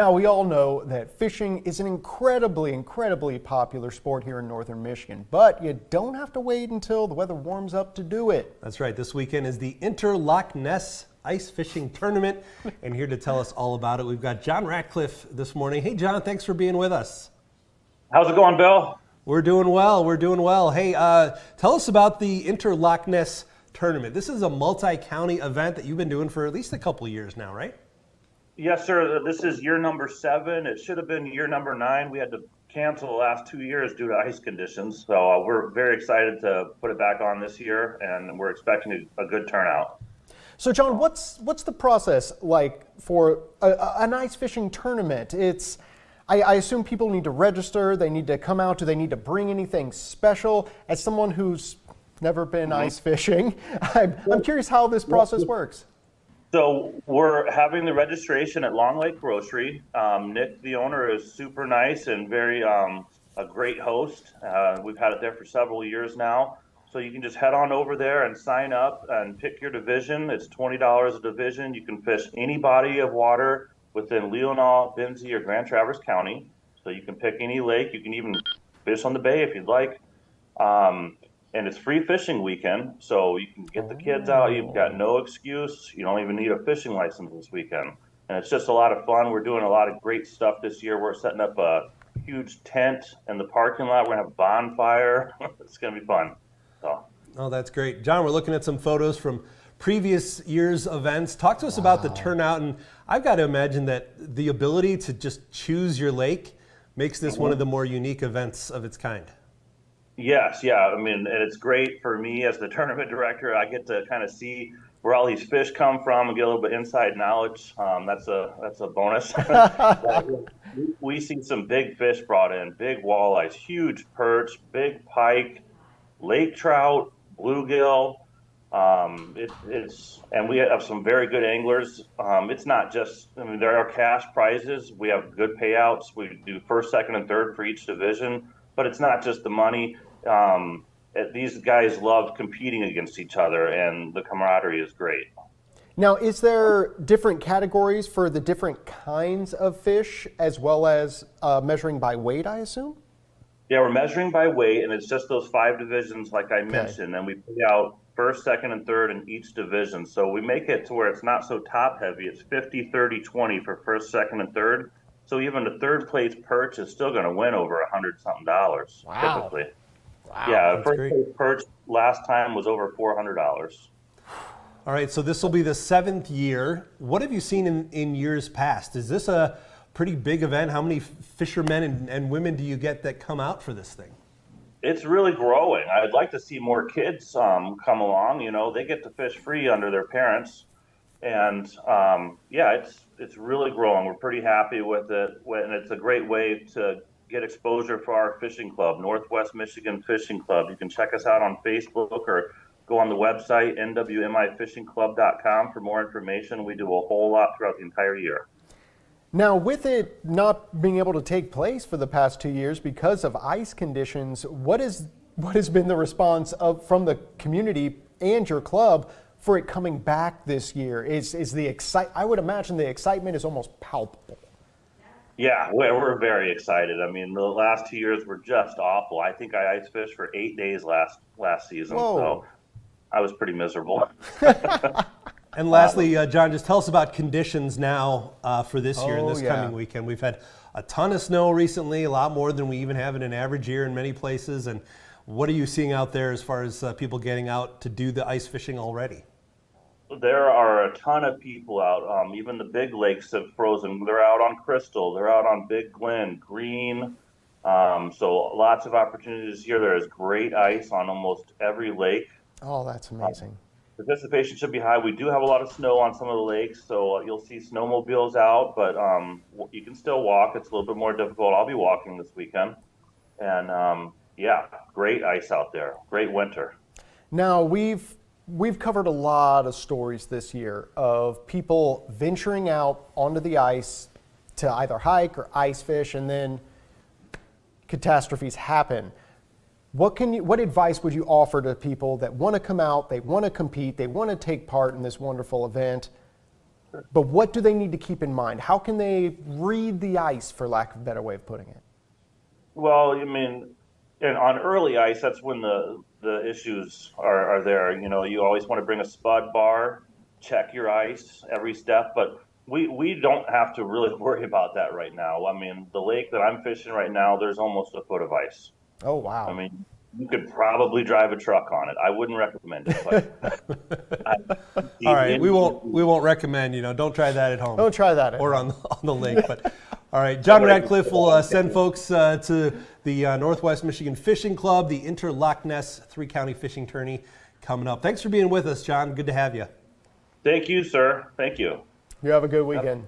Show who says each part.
Speaker 1: Now, we all know that fishing is an incredibly popular sport here in northern Michigan, but you don't have to wait until the weather warms up to do it.
Speaker 2: That's right. This weekend is the Inter-Loch-Ness ice fishing tournament, and here to tell us all about it, we've got John Ratcliffe this morning. Hey, John, thanks for being with us.
Speaker 3: How's it going, Bill?
Speaker 2: We're doing well. We're doing well. Hey, tell us about the Inter-Loch-Ness tournament. This is a multi-county event that you've been doing for at least a couple of years now, right?
Speaker 3: Yes, sir. This is year number 7. It should have been year number 9. We had to cancel the last 2 years due to ice conditions. So we're very excited to put it back on this year, and we're expecting a good turnout.
Speaker 1: So, John, what's the process like for an ice fishing tournament? I assume people need to register. They need to come out. Do they need to bring anything special? As someone who's never been ice fishing, I'm curious how this process works.
Speaker 3: So we're having the registration at Long Lake Grocery. Nick, the owner, is super nice and very a great host. We've had it there for several years now. So you can just head on over there and sign up and pick your division. It's $20 a division. You can fish any body of water within Leelanau, Benzie, or Grand Traverse County. So you can pick any lake. You can even fish on the bay if you'd like. And it's free fishing weekend, so you can get the kids out. You've got no excuse. You don't even need a fishing license this weekend. And it's just a lot of fun. We're doing a lot of great stuff this year. We're setting up a huge tent in the parking lot. We're going to have a bonfire. It's going to be fun. So.
Speaker 2: Oh, that's great. John, we're looking at some photos from previous year's events. Talk to us about the turnout. And I've got to imagine that the ability to just choose your lake makes this one of the more unique events of its kind.
Speaker 3: Yes, yeah. I mean, and it's great for me as the tournament director. I get to kind of see where all these fish come from and get a little bit inside knowledge. That's a bonus. We see some big fish brought in, big walleyes, huge perch, big pike, lake trout, bluegill. And we have some very good anglers. It's not just, I mean, there are cash prizes. We have good payouts. We do first, second, and third for each division. But it's not just the money. These guys love competing against each other, and the camaraderie is great.
Speaker 1: Now, is there different categories for the different kinds of fish, as well as measuring by weight, I assume?
Speaker 3: Yeah, we're measuring by weight, and it's just those 5 divisions like I mentioned, and we pay out first, second, and third in each division. So we make it to where it's not so top-heavy. It's 50, 30, 20 for first, second, and third. So even the third place perch is still going to win over $100-something typically.
Speaker 1: Wow.
Speaker 3: Yeah, first place perch last time was over $400.
Speaker 2: All right, so this will be the 7th year. What have you seen in years past? Is this a pretty big event? How many fishermen and women do you get that come out for this thing?
Speaker 3: It's really growing. I'd like to see more kids come along. You know, they get to fish free under their parents. And yeah, it's really growing. We're pretty happy with it, and it's a great way to get exposure for our fishing club, Northwest Michigan Fishing Club. You can check us out on Facebook or go on the website, nwmifishingclub.com, for more information. We do a whole lot throughout the entire year.
Speaker 1: Now, with it not being able to take place for the past 2 years because of ice conditions, what has been the response from the community and your club for it coming back this year? I would imagine the excitement is almost palpable.
Speaker 3: Yeah, we're very excited. I mean, the last 2 years were just awful. I think I ice fished for 8 days last season, so I was pretty miserable.
Speaker 2: And lastly, John, just tell us about conditions now for this year and this coming weekend. We've had a ton of snow recently, a lot more than we even have in an average year in many places. And what are you seeing out there as far as people getting out to do the ice fishing already?
Speaker 3: There are a ton of people out. Even the big lakes have frozen. They're out on Crystal. They're out on Big Glen, Green. So lots of opportunities here. There is great ice on almost every lake.
Speaker 1: Oh, that's amazing.
Speaker 3: Participation should be high. We do have a lot of snow on some of the lakes, so you'll see snowmobiles out, but you can still walk. It's a little bit more difficult. I'll be walking this weekend. And yeah, great ice out there. Great winter.
Speaker 1: Now, we've covered a lot of stories this year of people venturing out onto the ice to either hike or ice fish, and then catastrophes happen. What advice would you offer to people that want to come out, they want to compete, they want to take part in this wonderful event? But what do they need to keep in mind? How can they read the ice, for lack of a better way of putting it?
Speaker 3: Well, I mean, and on early ice, that's when the issues are there. You know, you always want to bring a spud bar, check your ice every step, but we don't have to really worry about that right now. I mean, the lake that I'm fishing right now, there's almost a foot of ice.
Speaker 1: Oh, wow.
Speaker 3: I mean, you could probably drive a truck on it. I wouldn't recommend it. But
Speaker 2: All right, we won't recommend. Don't try that at home.
Speaker 1: Don't try that
Speaker 2: or on the lake. But all right, John Ratcliffe will send folks to the Northwest Michigan Fishing Club, the Inter-Loch-Ness 3-county fishing tourney coming up. Thanks for being with us, John. Good to have you.
Speaker 3: Thank you, sir. Thank you.
Speaker 1: You have a good weekend.